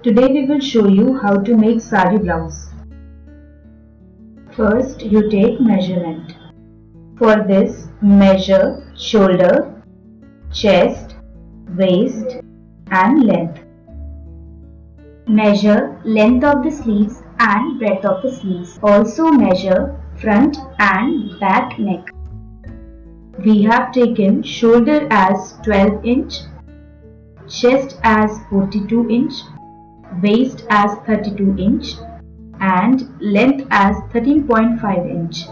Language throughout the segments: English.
Today we will show you how to make sari blouse. First you take measurement. For this, measure shoulder, chest, waist and length. Measure length of the sleeves and breadth of the sleeves. Also measure front and back neck. We have taken shoulder as 12 inch, chest as 42 inch, waist as 32 inch and length as 13.5 inch.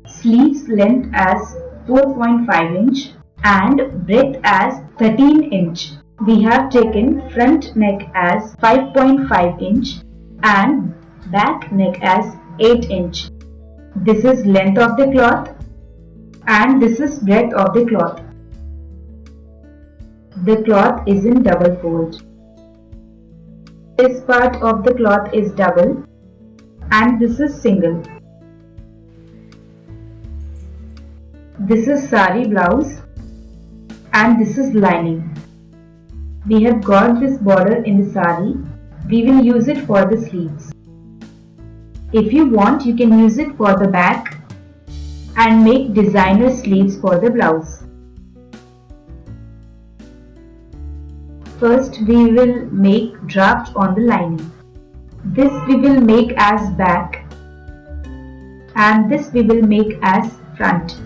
Sleeves length as 4.5 inch and breadth as 13 inch. We have taken front neck as 5.5 inch and back neck as 8 inch. This is length of the cloth and this is breadth of the cloth. The cloth is in double fold. This part of the cloth is double and this is single. This is sari blouse and this is lining. We have got this border in the sari. We will use it for the sleeves. If you want, you can use it for the back and make designer sleeves for the blouse. First we will make draft on the lining. This we will make as back and this we will make as front.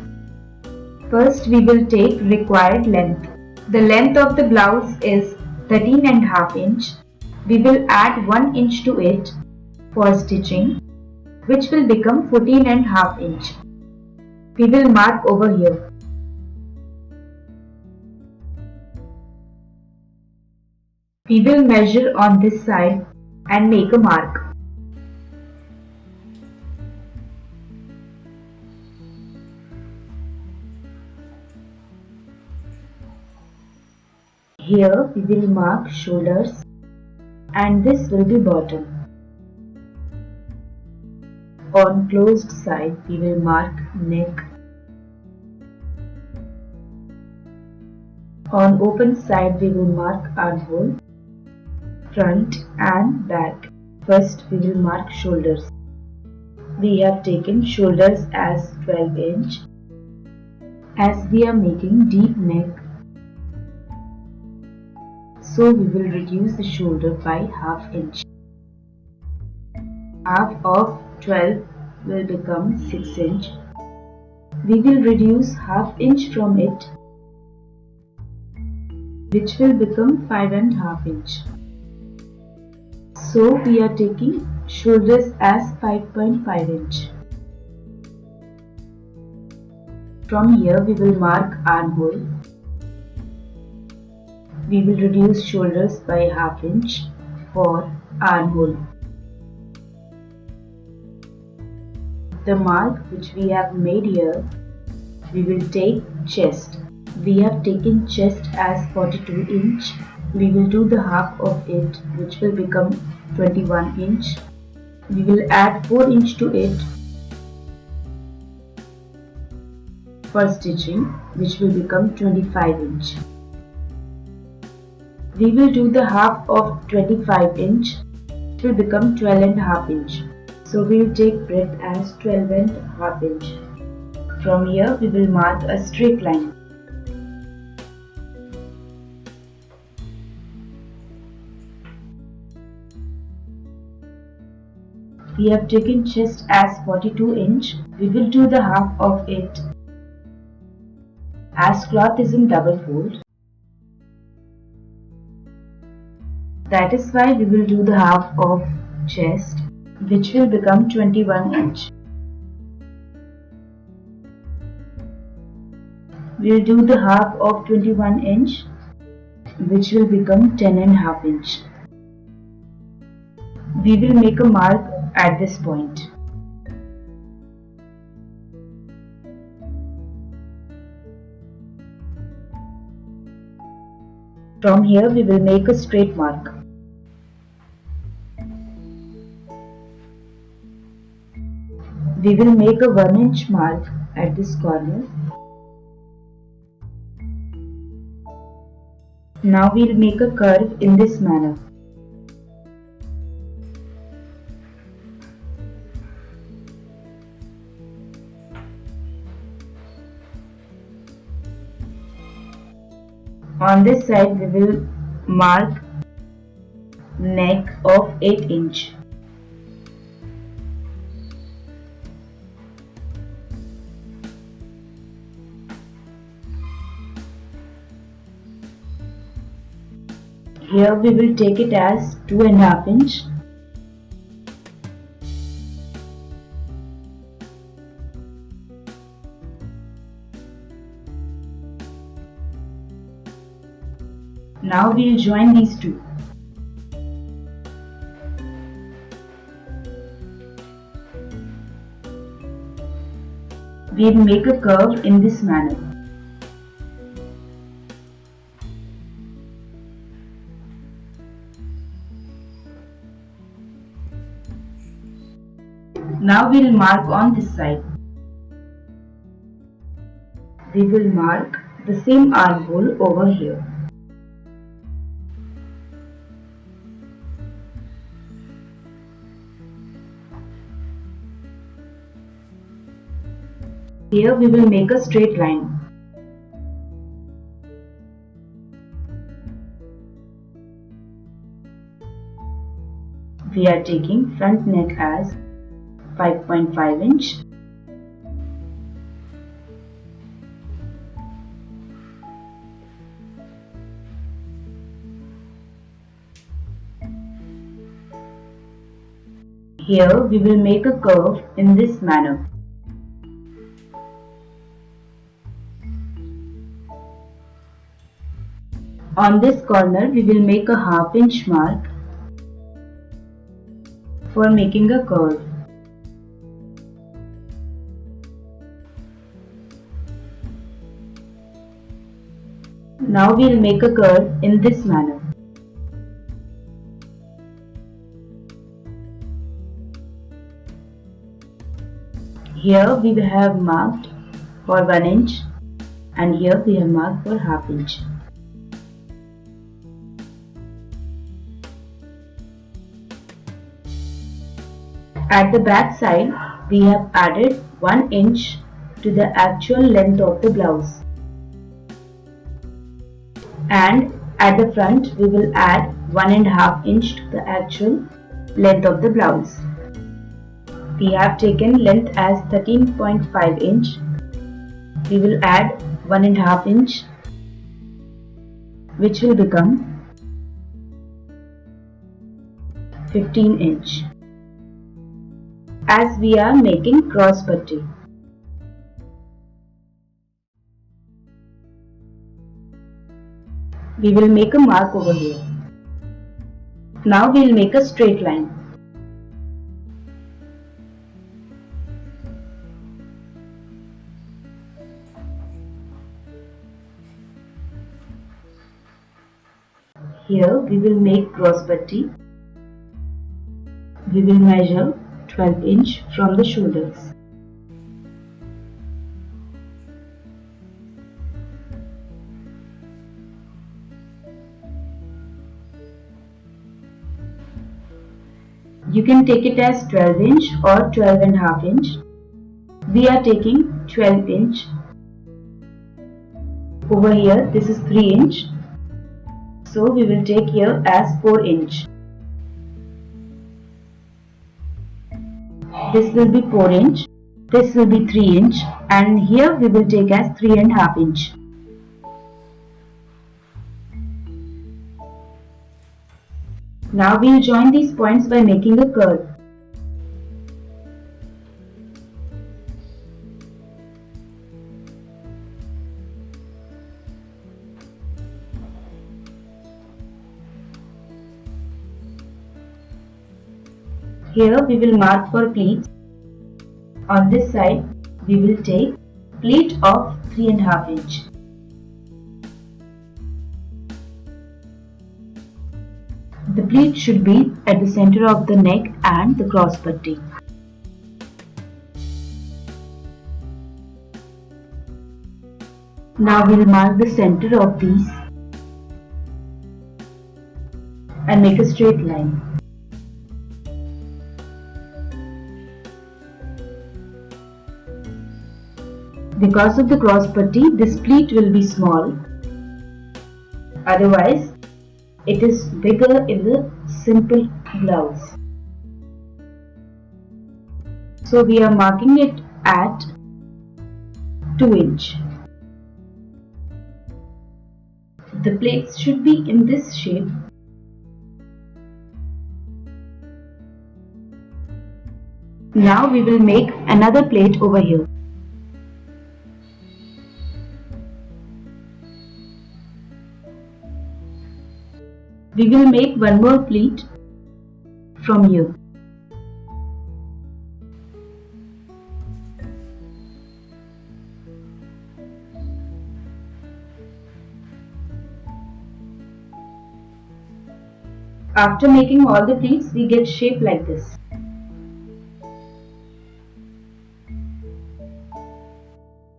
First we will take required length. The length of the blouse is 13.5 inch. We will add 1 inch to it for stitching, which will become 14.5 inch. We will mark over here. We will measure on this side and make a mark. Here we will mark shoulders and this will be bottom. On closed side we will mark neck. On open side we will mark armhole, front and back. First we will mark shoulders. We have taken shoulders as 12 inch. As we are making deep neck, so we will reduce the shoulder by half inch. Half of 12 will become 6 inch. We will reduce half inch from it, which will become 5.5 inch. So we are taking shoulders as 5.5 inch. From here we will mark armhole. We will reduce shoulders by half inch for armhole. The mark which we have made here, we will take chest. We have taken chest as 42 inch. We will do the half of it, which will become 21 inch. We will add 4 inch to it for stitching, which will become 25 inch. We will do the half of 25 inch, which will become 12.5 inch. So we will take breadth as 12.5 inch. From here we will mark a straight line. We have taken chest as 42 inch. We will do the half of it. As cloth is in double fold, that is why we will do the half of chest, which will become 21 inch. We will do the half of 21 inch, which will become 10.5 inch. We will make a mark at this point. From here we will make a straight mark. We will make a 1 inch mark at this corner. Now we will make a curve in this manner. On this side we will mark neck of 8 inch. Here we will take it as 2.5 inch. Now we will join these two. We will make a curve in this manner. Now we will mark on this side. We will mark the same armhole over here. Here we will make a straight line. We are taking front neck as 5.5 inch. Here we will make a curve in this manner. On this corner we will make a half inch mark for making a curve. Now we will make a curve in this manner. Here we have marked for 1 inch and here we have marked for half inch. At the back side, we have added 1 inch to the actual length of the blouse. And at the front, we will add 1.5 inch to the actual length of the blouse. We have taken length as 13.5 inch. We will add 1.5 inch, which will become 15 inch. As we are making cross putty. We will make a mark over here. Now we will make a straight line. Here we will make cross putty. We will measure 12 inch from the shoulders. You can take it as 12 inch or 12.5 inch. We are taking 12 inch. Over here this is 3 inch. So we will take here as 4 inch. This will be 4 inch, this will be 3 inch and here we will take as 3.5 inch. Now we will join these points by making a curve. Here we will mark for pleats. On this side we will take pleat of 3.5 inch. The pleat should be at the center of the neck and the cross putty. Now we will mark the center of these and make a straight line. Because of the cross putty, this pleat will be small. Otherwise, it is bigger in the simple blouse. So we are marking it at 2 inch. The plaits should be in this shape. Now we will make another plait over here. We will make one more pleat from here. After making all the pleats, we get shape like this.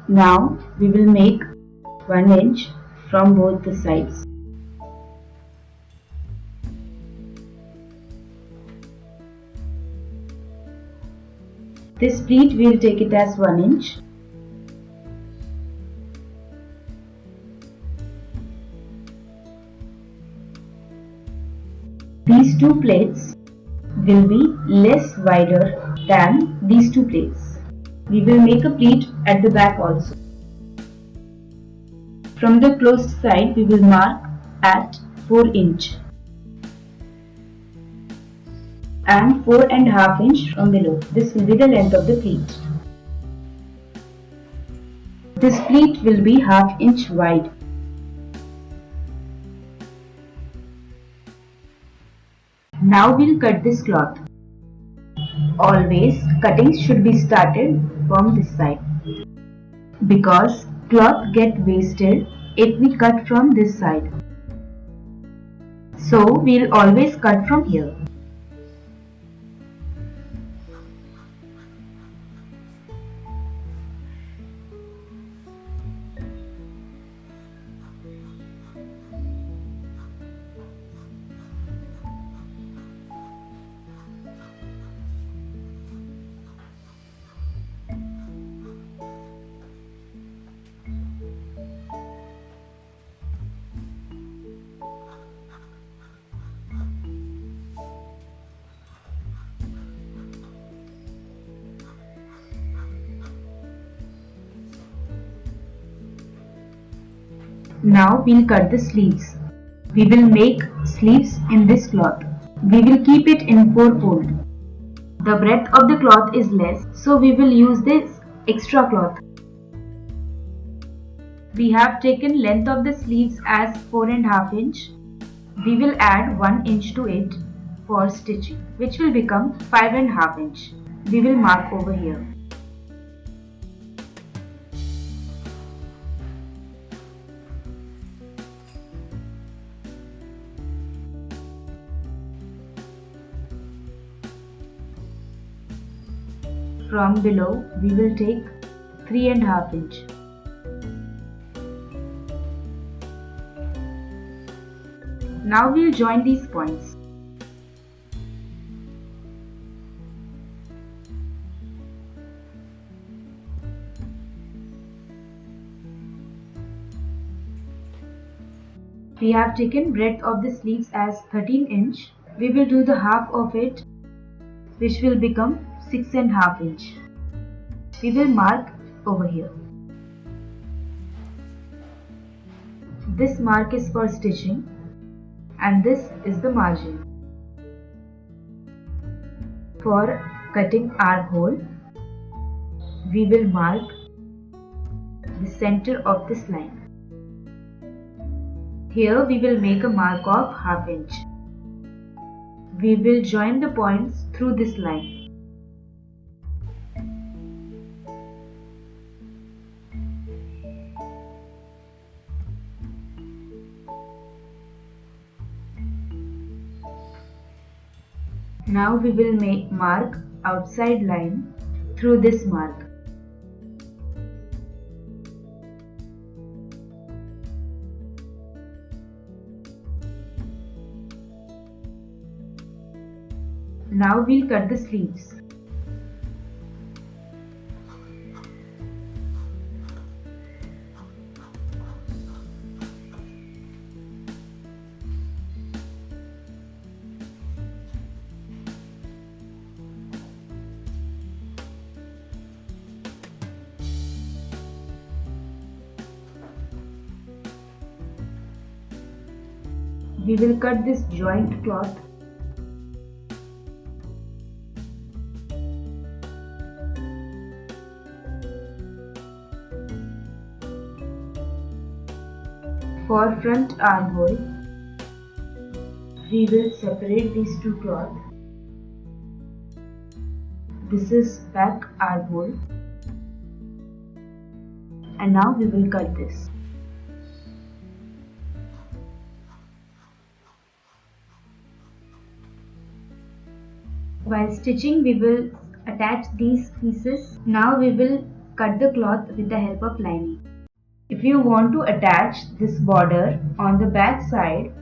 Now we will make 1 inch from both the sides. This pleat we will take it as 1 inch. These two plaits will be less wider than these two plaits. We will make a pleat at the back also. From the closed side we will mark at 4 inch and 4.5 inch from below. This will be the length of the pleat. This pleat will be ½ inch wide. Now we'll cut this cloth. Always cutting should be started from this side because cloth get wasted if we cut from this side. So we'll always cut from here. Now we'll cut the sleeves. We will make sleeves in this cloth. We will keep it in 4-fold. The breadth of the cloth is less, so we will use this extra cloth. We have taken length of the sleeves as 4.5 inch. We will add 1 inch to it for stitching, which will become 5.5 inch. We will mark over here. From below, we will take 3.5 inch. Now we will join these points. We have taken breadth of the sleeves as 13 inch. We will do the half of it, which will become 6.5 inch. We will mark over here. This mark is for stitching and this is the margin. For cutting our hole, we will mark the center of this line. Here we will make a mark of ½ inch. We will join the points through this line. Now we will mark outside line through this mark. Now we'll cut the sleeves. We will cut this joint cloth. For front armhole, we will separate these two cloths. This is back armhole, and now we will cut this. While stitching, we will attach these pieces. Now we will cut the cloth with the help of lining. If you want to attach this border on the back side,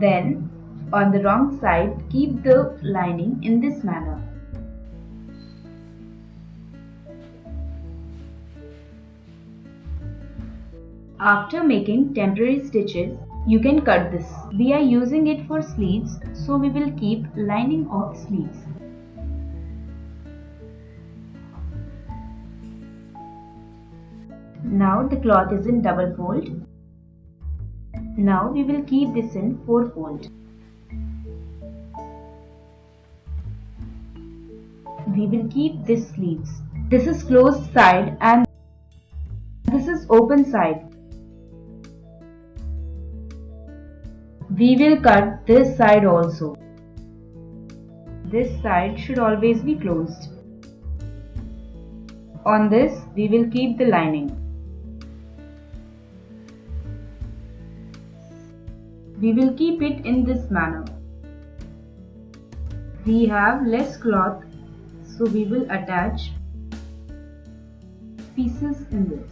then on the wrong side, keep the lining in this manner. After making temporary stitches, you can cut this. We are using it for sleeves, so we will keep lining of sleeves. Now the cloth is in double fold. Now we will keep this in 4-fold. We will keep this sleeves. This is closed side and this is open side. We will cut this side also. This side should always be closed. On this, we will keep the lining. We will keep it in this manner. We have less cloth, so we will attach pieces in this.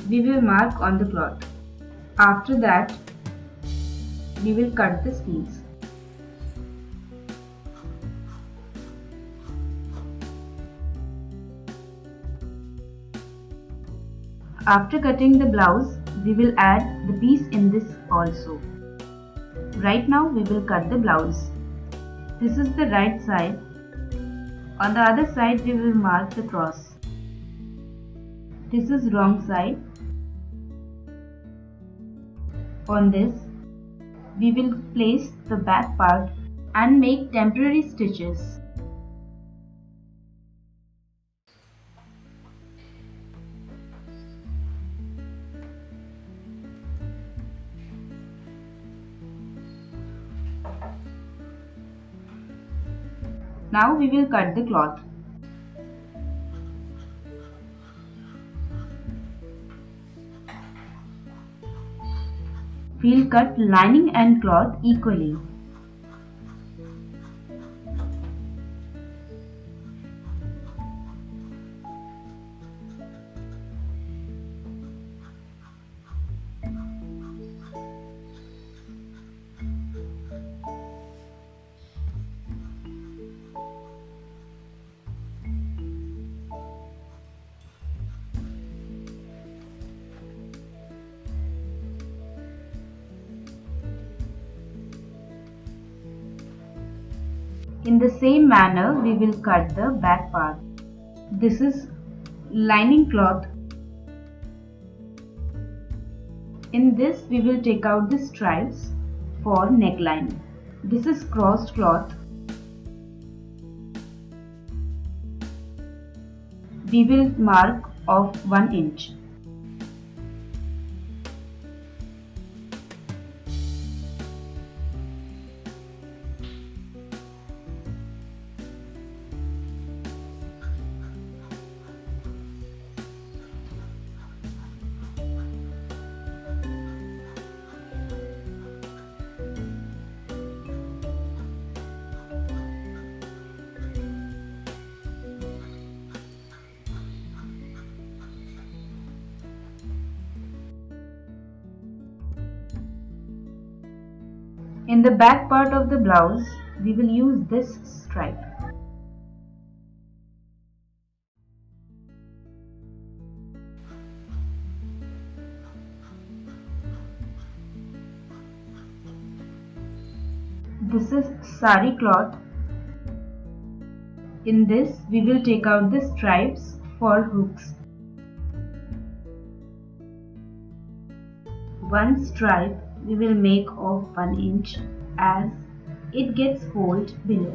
We will mark on the cloth. After that, we will cut the sleeves. After cutting the blouse, we will add the piece in this also. Right now we will cut the blouse. This is the right side. On the other side we will mark the cross. This is wrong side. On this, we will place the back part and make temporary stitches. Now we will cut the cloth. We'll cut lining and cloth equally. In the same manner, we will cut the back part. This is lining cloth. In this, we will take out the stripes for neckline. This is crossed cloth. We will mark of 1 inch. In the back part of the blouse, we will use this stripe. This is sari cloth. In this, we will take out the stripes for hooks. One stripe we will make of 1 inch as it gets folded below.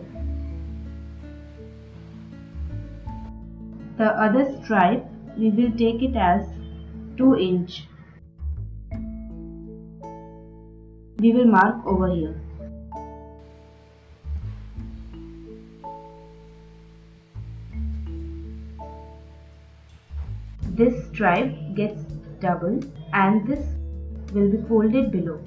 The other stripe we will take it as 2 inch. We will mark over here. This stripe gets double and this will be folded below.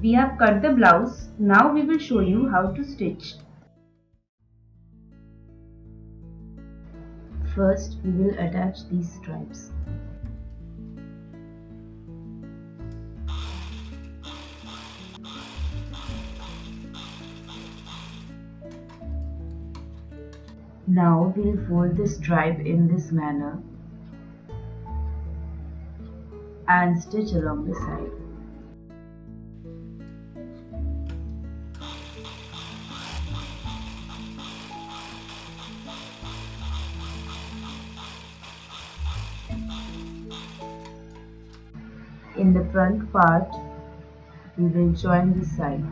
We have cut the blouse. Now we will show you how to stitch. First, we will attach these stripes. Now we will fold the stripe in this manner and stitch along the side. In the front part, we will join this side.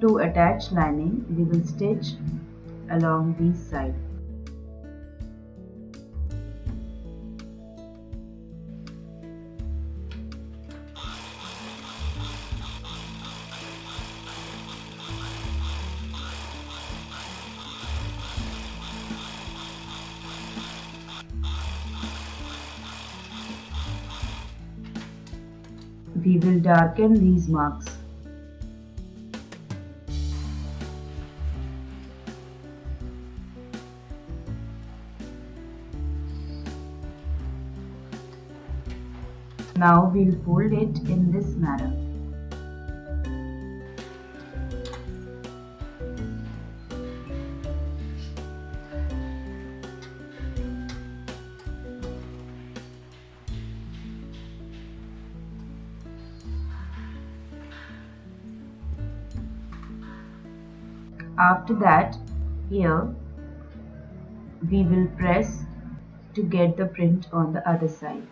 To attach lining, we will stitch along this side. We will darken these marks. Now we will fold it in this manner. After that, here we will press to get the print on the other side.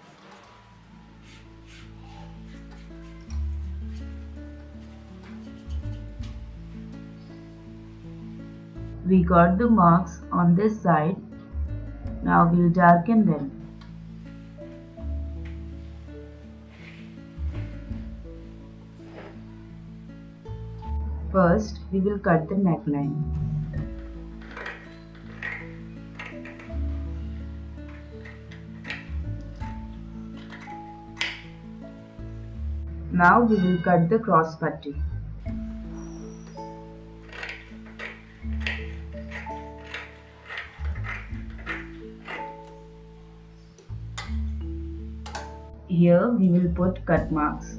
We got the marks on this side. Now we'll darken them. First, we will cut the neckline. Now we will cut the cross putty. Here we will put cut marks.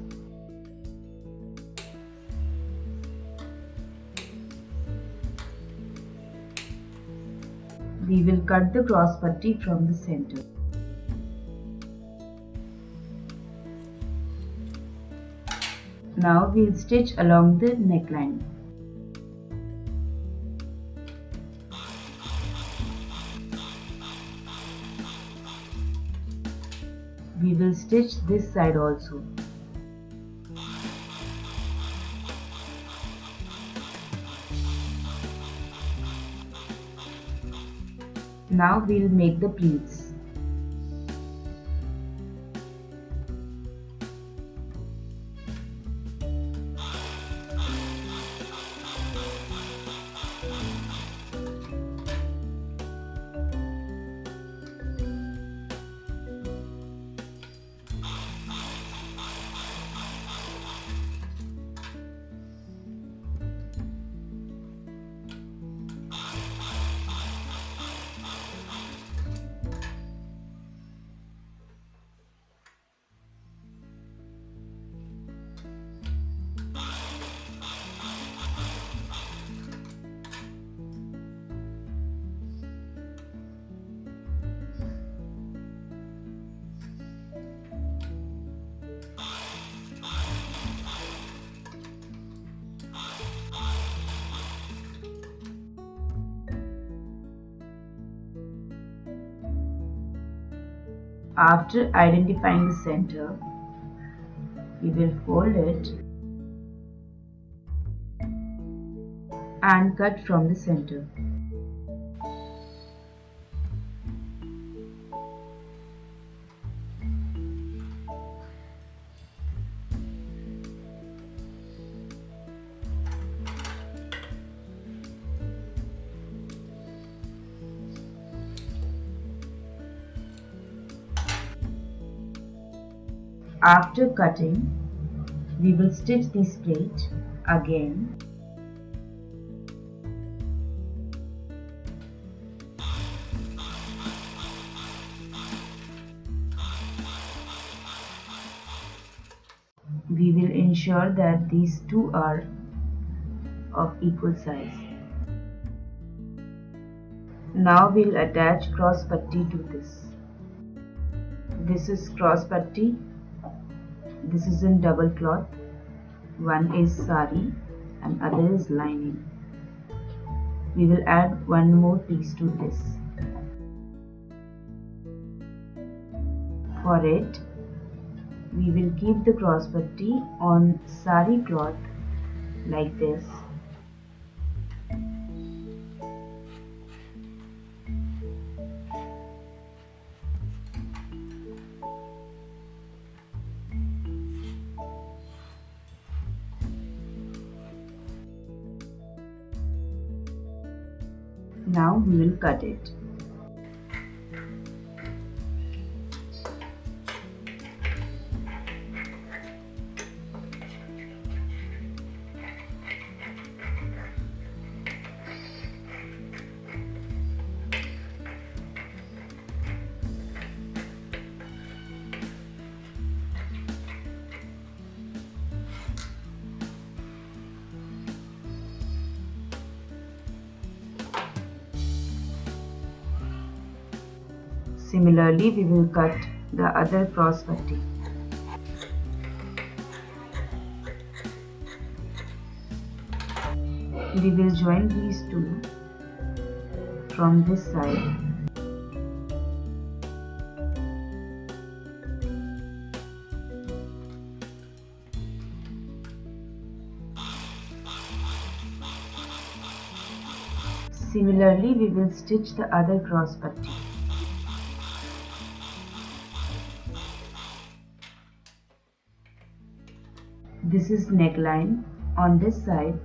We will cut the cross putty from the center. Now we will stitch along the neckline. We will stitch this side also. Now we will make the pleats. After identifying the center, we will fold it and cut from the center. After cutting, we will stitch this plate again. We will ensure that these two are of equal size. Now we'll attach cross putty to this. This is cross putty. This is in double cloth. One is sari and other is lining. We will add one more piece to this. For it, we will keep the cross putty on sari cloth like this. Now we will cut it. Similarly, we will cut the other cross putty. We will join these two from this side. Similarly, we will stitch the other cross putty. This is neckline. On this side,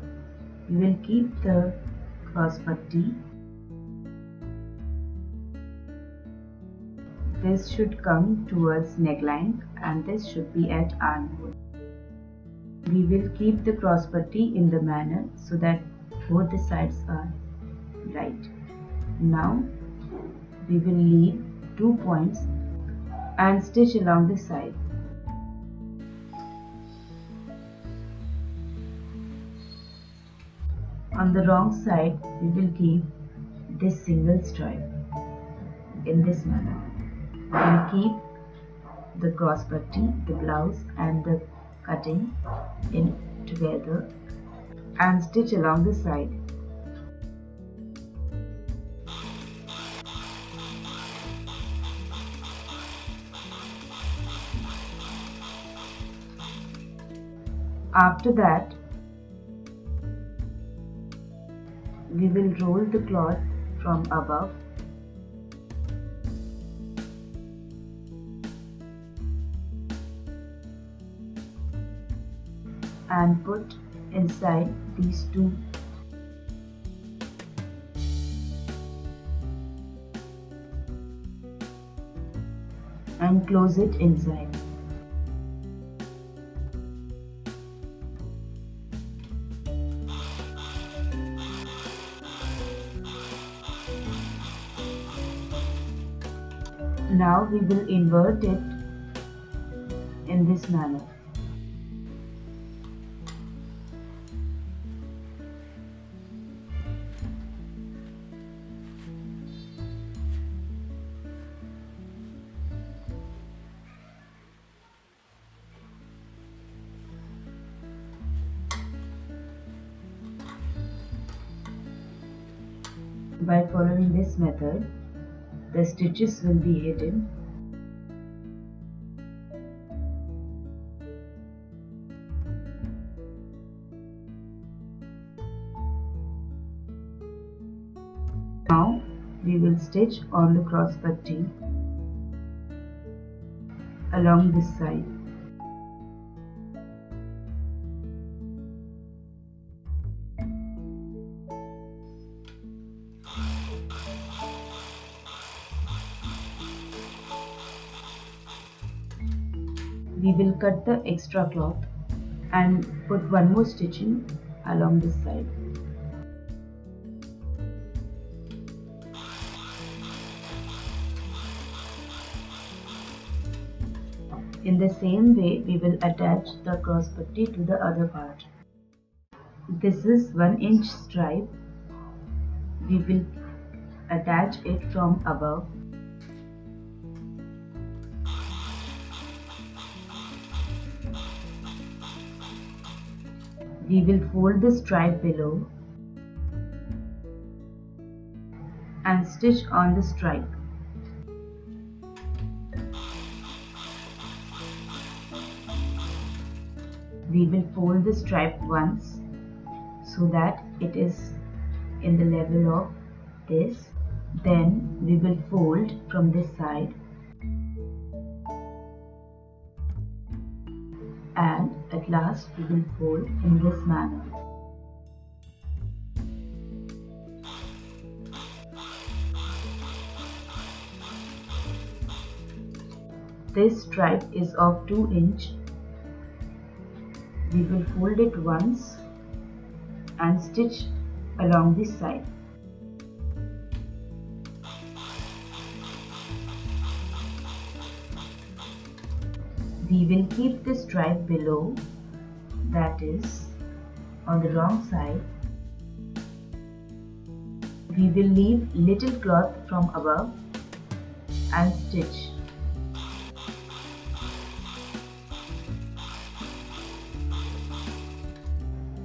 we will keep the cross putty. This should come towards neckline and this should be at armhole. We will keep the cross putty in the manner so that both the sides are right. Now we will leave 2 points and stitch along the side. On the wrong side, we will keep this single stripe in this manner. We will keep the cross putty, the blouse and the cutting in together and stitch along the side. After that, we will roll the cloth from above and put inside these two. And close it inside. Now we will invert it in this manner. By following this method, the stitches will be hidden we will stitch on the cross putty along this side. We will cut the extra cloth and put one more stitching along this side. In the same way, we will attach the cross putty to the other part. This is 1 inch stripe. We will attach it from above. We will fold the stripe below and stitch on the stripe. We will fold the stripe once so that it is in the level of this. Then we will fold from this side and at last we will fold in this manner. This stripe is of 2 inch. We will fold it once and stitch along this side. We will keep the stripe below, that is on the wrong side. We will leave little cloth from above and stitch.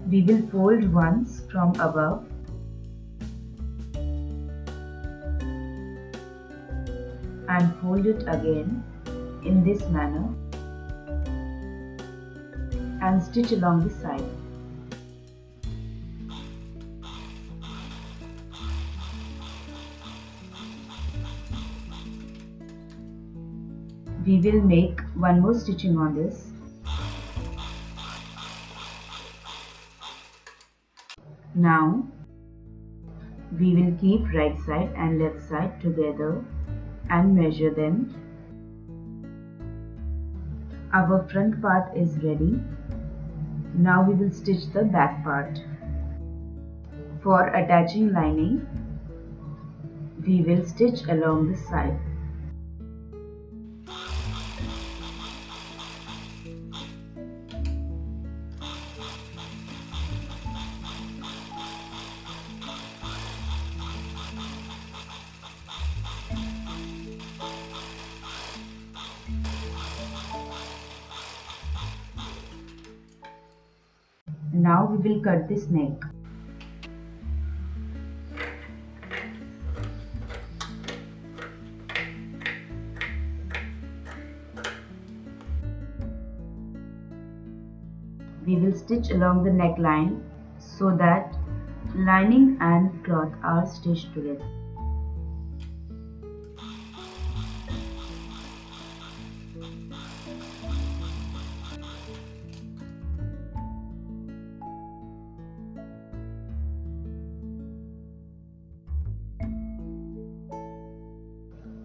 We will fold once from above and fold it again in this manner and stitch along the side. We will make one more stitching on this. Now we will keep right side and left side together and measure them. Our front part is ready. Now we will stitch the back part. For attaching lining, we will stitch along this side. Now we will cut this neck. We will stitch along the neckline so that lining and cloth are stitched together.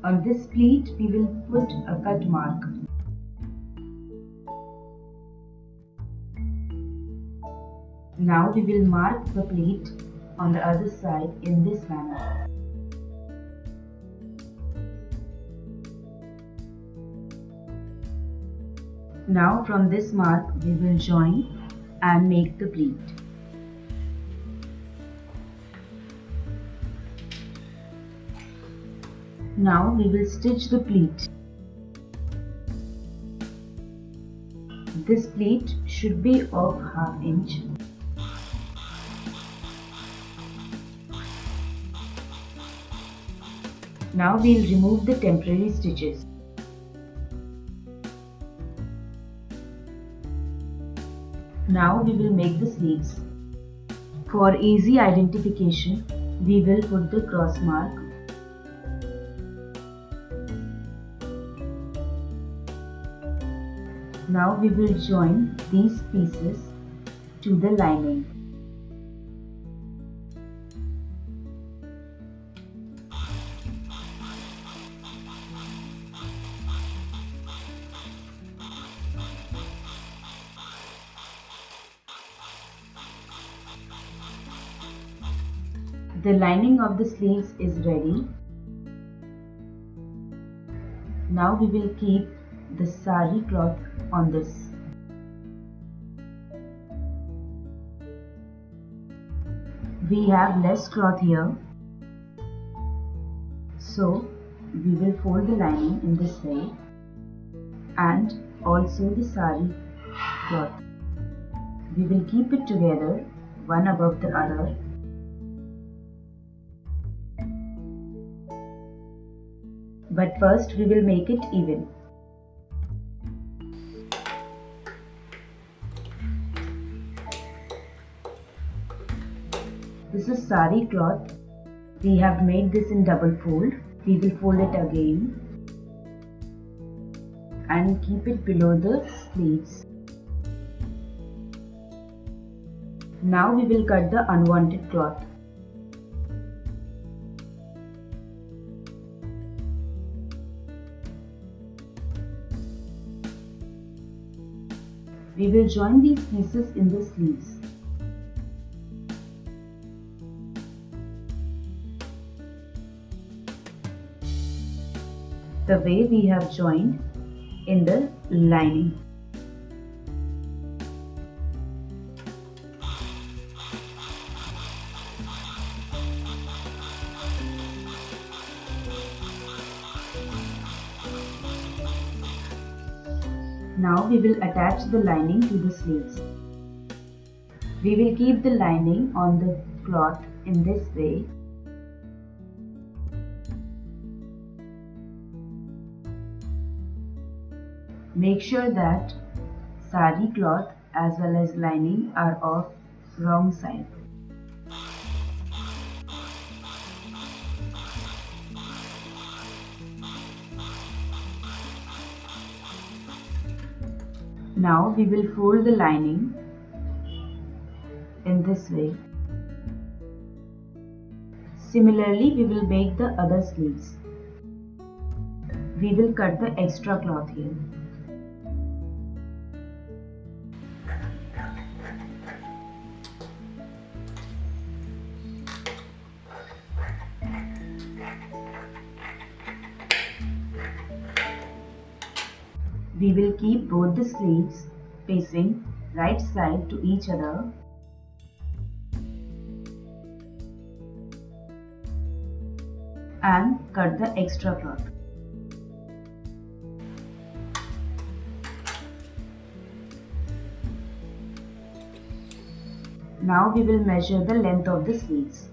On this pleat, we will put a cut mark. Now we will mark the pleat on the other side in this manner. Now from this mark, we will join and make the pleat. Now we will stitch the pleat. This pleat should be of 1/2 inch. Now we will remove the temporary stitches. Now we will make the sleeves. For easy identification, we will put the cross mark Now we will join these pieces to the lining. The lining of the sleeves is ready. Now we will keep the sari cloth on this. We have less cloth here, so we will fold the lining in this way and also the sari cloth. We will keep it together, one above the other. But first we will make it even. This is sari cloth. We have made this in double fold. We will fold it again and keep it below the sleeves. Now we will cut the unwanted cloth. We will join these pieces in the sleeves. The way we have joined in the lining. Now we will attach the lining to the sleeves. We will keep the lining on the cloth in this way. Make sure that sari cloth as well as lining are of wrong side. Now we will fold the lining in this way. Similarly, we will make the other sleeves. We will cut the extra cloth here. We will keep both the sleeves facing right side to each other. And cut the extra cloth. Now we will measure the length of the sleeves.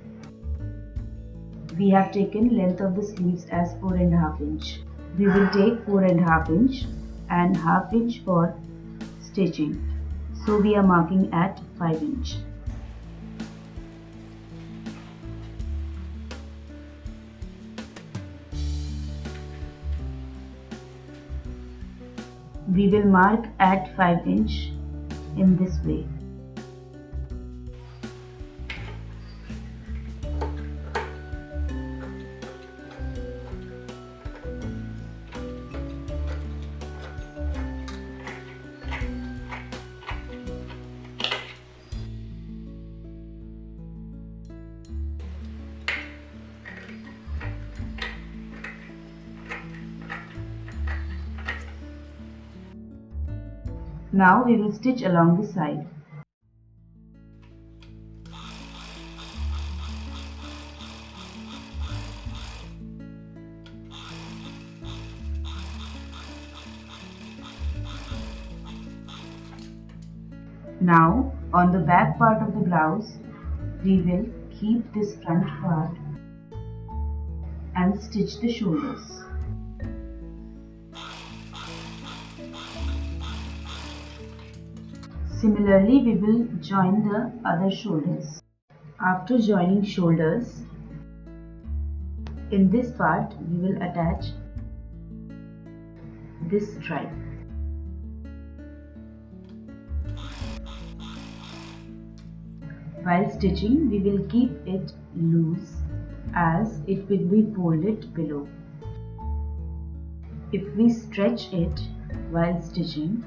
We have taken length of the sleeves as 4.5 inch. We will take 4.5 inch and half inch for stitching. So we are marking at 5 inch. We will mark at 5 inch in this way. Now we will stitch along the side. Now on the back part of the blouse, we will keep this front part and stitch the shoulders. Similarly, we will join the other shoulders. After joining shoulders, in this part we will attach this stripe. While stitching, we will keep it loose as it will be folded below. If we stretch it while stitching,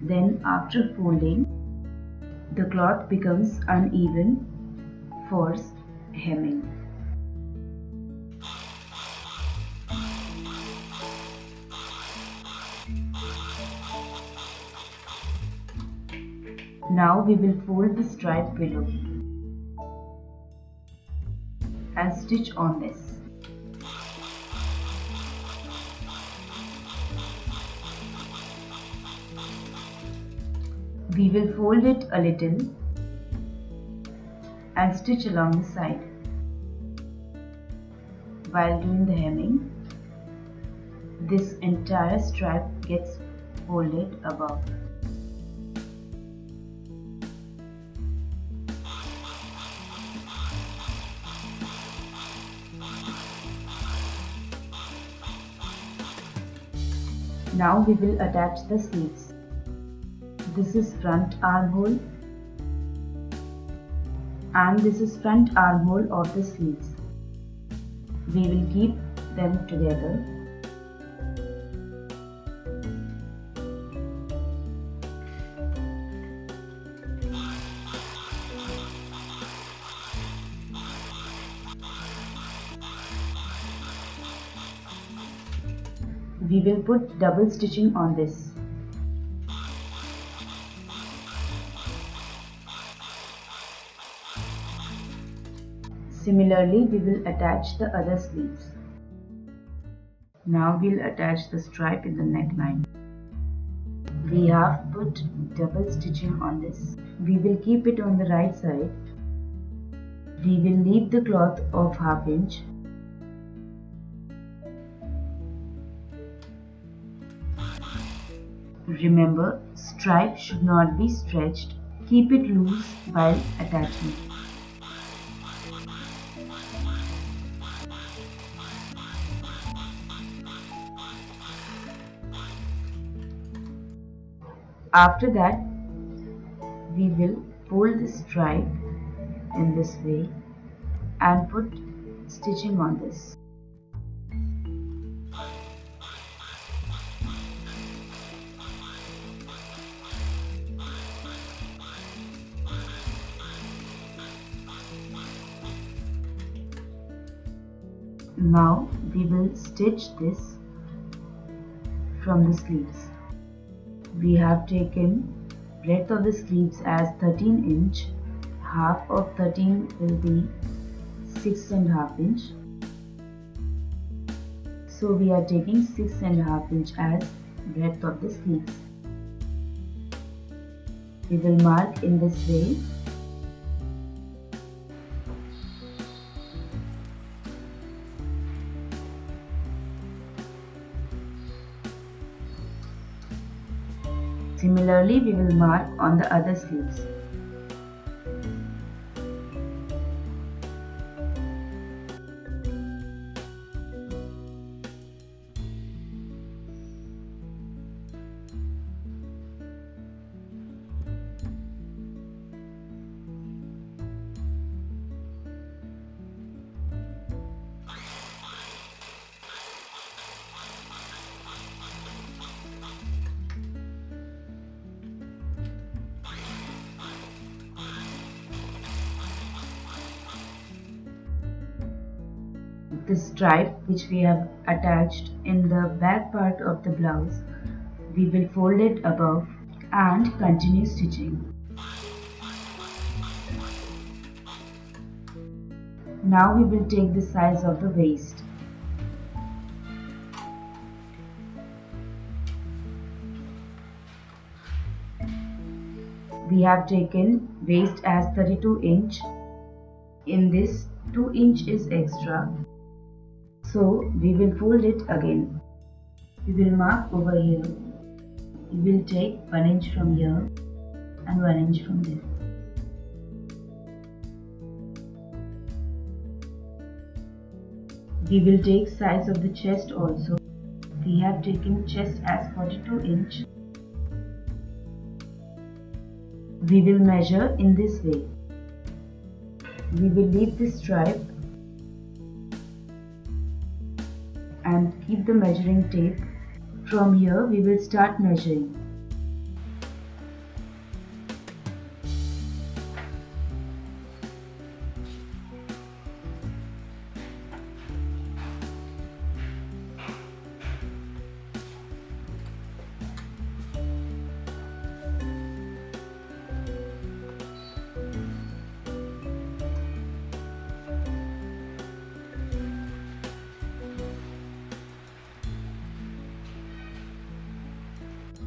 then after folding, the cloth becomes uneven for hemming. Now we will fold the stripe below and stitch on this. We will fold it a little and stitch along the side. While doing the hemming, this entire stripe gets folded above. Now we will attach the sleeves. This is front armhole and this is front armhole of the sleeves. We will keep them together. We will put double stitching on this. Similarly, we will attach the other sleeves. Now we'll attach the stripe in the neckline. We have put double stitching on this. We will keep it on the right side. We will leave the cloth of 1/2 inch. Remember, stripe should not be stretched. Keep it loose while attaching. After that, we will fold the stripe in this way and put stitching on this. Now we will stitch this from the sleeves. We have taken breadth of the sleeves as 13 inch. Half of 13 will be 6.5 inch. So we are taking 6.5 inch as breadth of the sleeves. We will mark in this way. Similarly, we will mark on the other sleeves. The stripe which we have attached in the back part of the blouse, we will fold it above and continue stitching. Now we will take the size of the waist. We have taken waist as 32 inch. In this, 2 inch is extra. So we will fold it again. We will mark over here. We will take 1 inch from here and 1 inch from there. We will take size of the chest also. We have taken chest as 42 inch. We will measure in this way. We will leave this stripe and keep the measuring tape. From here we will start measuring.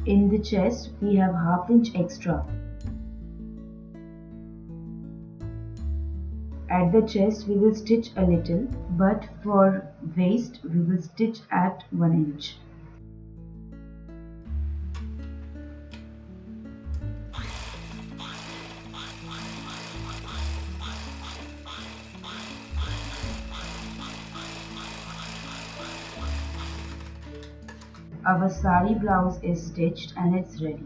In the chest, we have ½ inch extra. At the chest, we will stitch a little, but for waist, we will stitch at 1 inch. Our sari blouse is stitched and it's ready.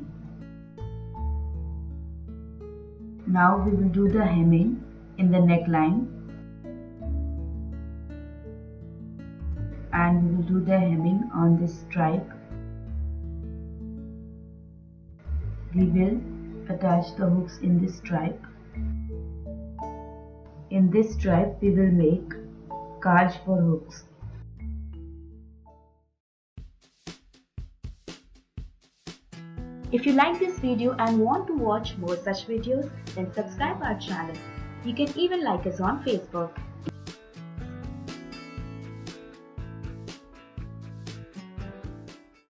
Now we will do the hemming in the neckline, and we will do the hemming on this stripe. We will attach the hooks in this stripe. In this stripe we will make cards for hooks. If you like this video and want to watch more such videos, then subscribe our channel. You can even like us on Facebook.